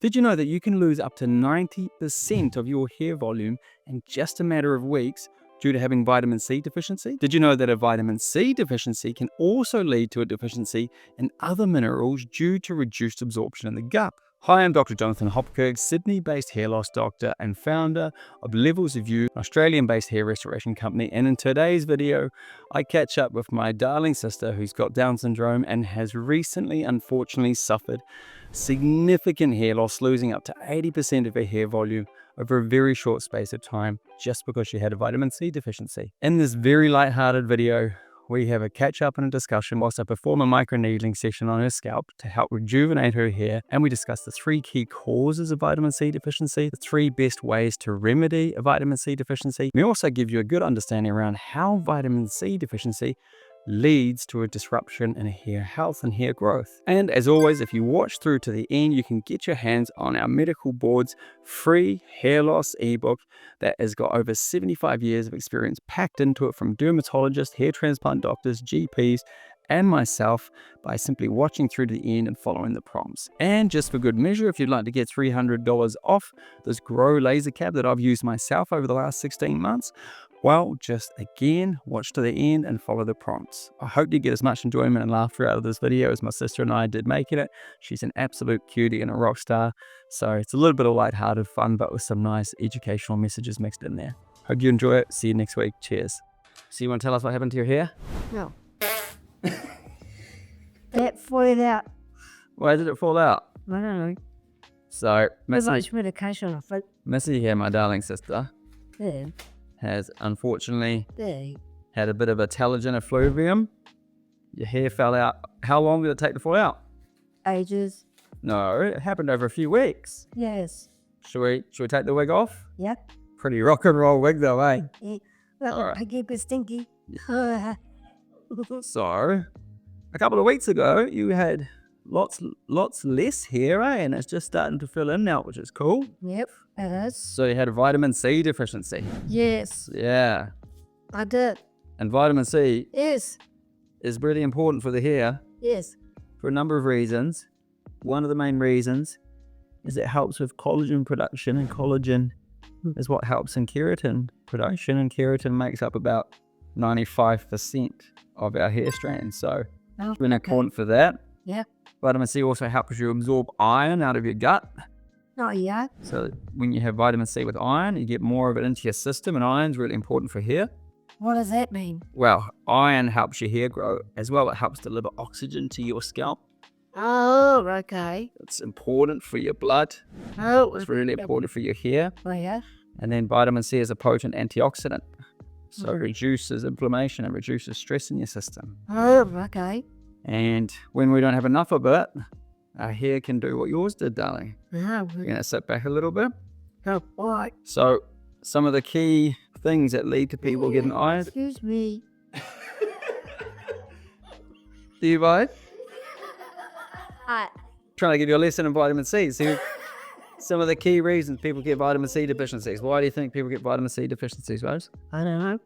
Did you know that you can lose up to 90% of your hair volume in just a matter of weeks due to having vitamin C deficiency? Did you know that a vitamin C deficiency can also lead to a deficiency in other minerals due to reduced absorption in the gut? Hi, I'm Dr. Jonathan Hopkirk, Sydney-based hair loss doctor and founder of Levels of You, an Australian-based hair restoration company. And in today's video, I catch up with my darling sister who's got Down syndrome and has recently, unfortunately, suffered significant hair loss, losing up to 80% of her hair volume over a very short space of time just because she had a vitamin C deficiency. In this very light-hearted video, we have a catch-up and a discussion whilst I perform a microneedling session on her scalp to help rejuvenate her hair, and we discuss the 3 key causes of vitamin C deficiency, the 3 best ways to remedy a vitamin C deficiency. We also give you a good understanding around how vitamin C deficiency leads to a disruption in hair health and hair growth. And as always, if you watch through to the end, you can get your hands on our Medical Board's free hair loss ebook that has got over 75 years of experience packed into it from dermatologists, hair transplant doctors, GPs, and myself by simply watching through to the end and following the prompts. And just for good measure, if you'd like to get $300 off this Grow laser cap that I've used myself over the last 16 months, well, just again, watch to the end and follow the prompts. I hope you get as much enjoyment and laughter out of this video as my sister and I did making it. She's an absolute cutie and a rock star. So it's a little bit of lighthearted fun, but with some nice educational messages mixed in there. Hope you enjoy it. See you next week. Cheers. So you want to tell us what happened to your hair? No. That falling out. Why did it fall out? I don't know. So, There's much medication off it. Missy here, my darling sister, There. has unfortunately There. had a bit of a Telogen Effluvium. Your hair fell out. How long did it take to fall out? Ages. No, it happened over a few weeks. Yes. Should we take the wig off? Yep. Pretty rock and roll wig though, eh? Yeah. Well, Alright. I keep it stinky. So, a couple of weeks ago, you had lots less hair, eh? And it's just starting to fill in now, which is cool. Yep. Yes. So you had a vitamin C deficiency. Yes. Yeah. I did. And vitamin C Yes. is really important for the hair Yes. for a number of reasons. One of the main reasons is it helps with collagen production, and collagen is what helps in keratin production, and keratin makes up about 95% of our hair strands. So it's really important for that. Yeah. Vitamin C also helps you absorb iron out of your gut. Not yet. So when you have vitamin C with iron, you get more of it into your system, and iron's really important for hair. What does that mean? Well, iron helps your hair grow as well. It helps deliver oxygen to your scalp. Oh, okay. It's important for your blood. Oh, It's really important for your hair. Oh, yeah. And then vitamin C is a potent antioxidant. So it reduces inflammation and reduces stress in your system. Oh, okay. And when we don't have enough of it, our hair can do what yours did, darling. Oh, You're going to sit back a little bit. what? So some of the key things that lead to people getting iron. Excuse me. Do you buy? Hi. Trying to give you a lesson in vitamin C. See, some of the key reasons people get vitamin C deficiencies. Why do you think people get vitamin C deficiencies, Rose? I don't know.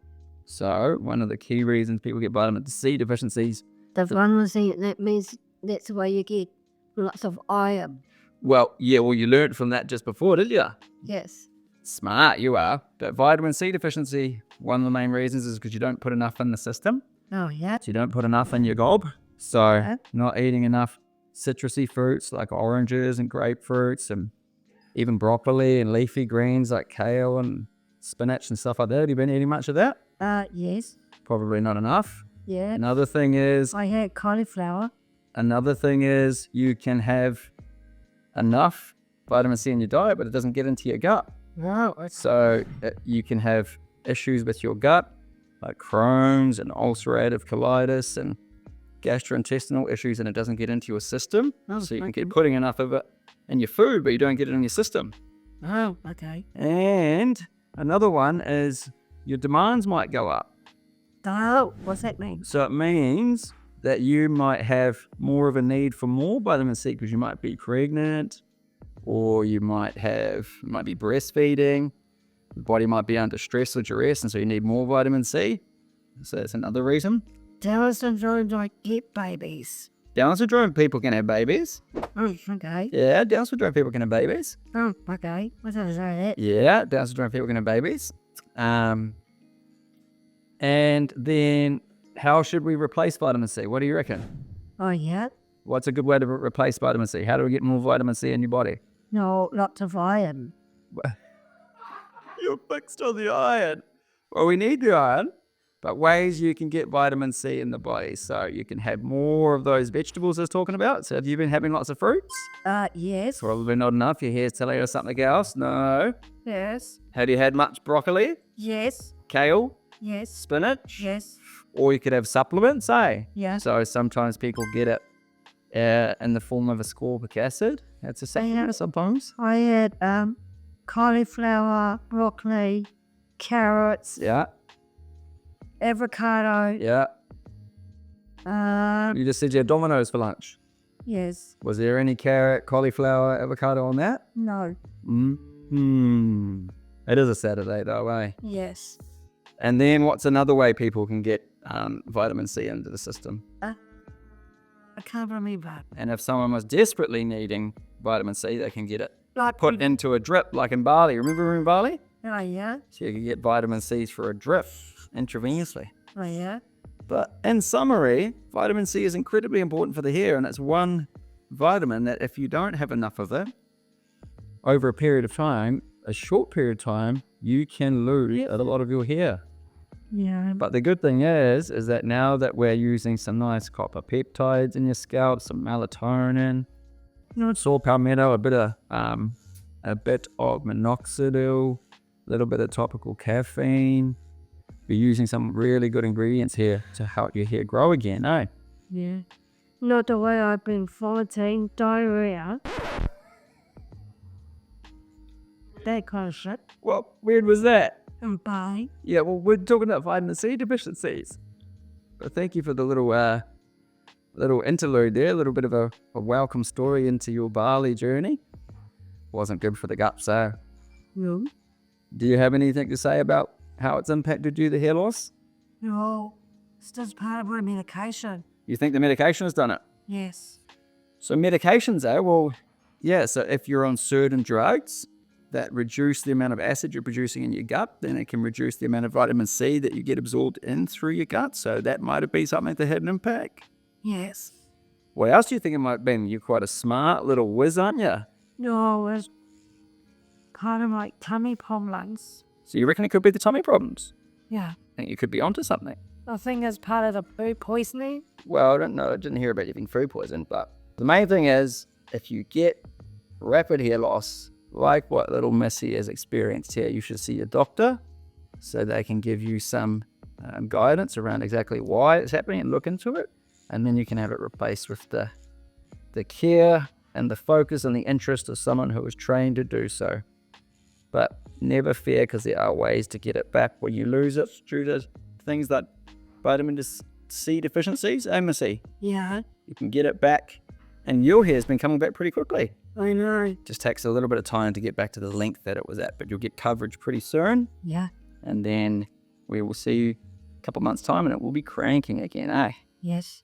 So one of the key reasons people get vitamin C deficiencies. The vitamin C, that means that's why you get lots of iron. Well, you learned from that just before, did you? Yes. Smart, you are. But vitamin C deficiency, one of the main reasons is because you don't put enough in the system. Oh, yeah. So you don't put enough in your gob. So Yeah. not eating enough citrusy fruits like oranges and grapefruits, and even broccoli and leafy greens like kale and spinach and stuff like that. Have you been eating much of that? Yes. Probably not enough. Yeah. Another thing is I had cauliflower. you can have enough vitamin C in your diet, but it doesn't get into your gut. Oh, So you can have issues with your gut, like Crohn's and ulcerative colitis and gastrointestinal issues, and it doesn't get into your system. Oh, So you can okay. keep putting enough of it in your food, but you don't get it in your system. Oh, okay. And another one is your demands might go up. Oh, what's that mean? So it means that you might have more of a need for more vitamin C because you might be pregnant, or you might be breastfeeding. The body might be under stress or duress, and so you need more vitamin C. So that's another reason. Down syndrome don't get babies. Down syndrome people can have babies. Oh, okay. Yeah, Down syndrome people can have babies. Oh, okay. What does that? Yeah, Down syndrome people can have babies. And then how should we replace vitamin C? What do you reckon? Oh, yeah. What's a good way to replace vitamin C? How do we get more vitamin C in your body? No, lots of iron. You're fixed on the iron. Well, we need the iron, but ways you can get vitamin C in the body. So you can have more of those vegetables I was talking about. So have you been having lots of fruits? Yes. Probably not enough. Your hair's telling you something else. No. Yes. Have you had much broccoli, Yes. kale, Yes. spinach? Yes. Or you could have supplements, eh? Yeah. So sometimes people get it in the form of ascorbic acid. That's a supplement sometimes. I had cauliflower, broccoli, carrots, Yeah, avocado. yeah. You just said you had Domino's for lunch. Yes. Was there any carrot, cauliflower, avocado on that? No. It is a Saturday though, eh? Yes. And then what's another way people can get vitamin C into the system? I can't remember. And if someone was desperately needing vitamin C, they can get it Like put into a drip, like in Bali. Remember in Bali? Oh, yeah. So you can get vitamin C through a drip intravenously. Oh, yeah. But in summary, vitamin C is incredibly important for the hair, and it's one vitamin that if you don't have enough of it, over a period of time, a short period of time, you can lose a lot of your hair. Yeah. But the good thing is that now that we're using some nice copper peptides in your scalp, some melatonin, saw palmetto, a bit of minoxidil, a little bit of topical caffeine. We're using some really good ingredients here to help your hair grow again, eh? Yeah. Not the way I've been fighting diarrhea. That kind of shit. What weird was that? And bye. Yeah, well, we're talking about vitamin C deficiencies. But thank you for the little interlude there, a little bit of a welcome story into your Bali journey. Wasn't good for the gut, so. No. Do you have anything to say about how it's impacted you, the hair loss? No. It's just part of my medication. You think the medication has done it? Yes. So medications, well, yeah, so if you're on certain drugs that reduce the amount of acid you're producing in your gut, then it can reduce the amount of vitamin C that you get absorbed in through your gut. So that might have been something that had an impact. Yes. What else do you think it might have been? You're quite a smart little whiz, aren't you? No, it's part of my tummy problems. So you reckon it could be the tummy problems? Yeah. I think you could be onto something. I think it's part of the food poisoning. Well, I don't know. I didn't hear about you being food poisoned, but the main thing is if you get rapid hair loss, like what little Missy has experienced here, you should see a doctor so they can give you some guidance around exactly why it's happening and look into it. And then you can have it replaced with the care and the focus and the interest of someone who is trained to do so. But never fear, because there are ways to get it back when you lose it due to things like vitamin C deficiencies. Missy, Yeah. you can get it back, and your hair's been coming back pretty quickly. I know. Just takes a little bit of time to get back to the length that it was at, but you'll get coverage pretty soon, Yeah. and then we will see you a couple months' time, and it will be cranking again, eh? Yes.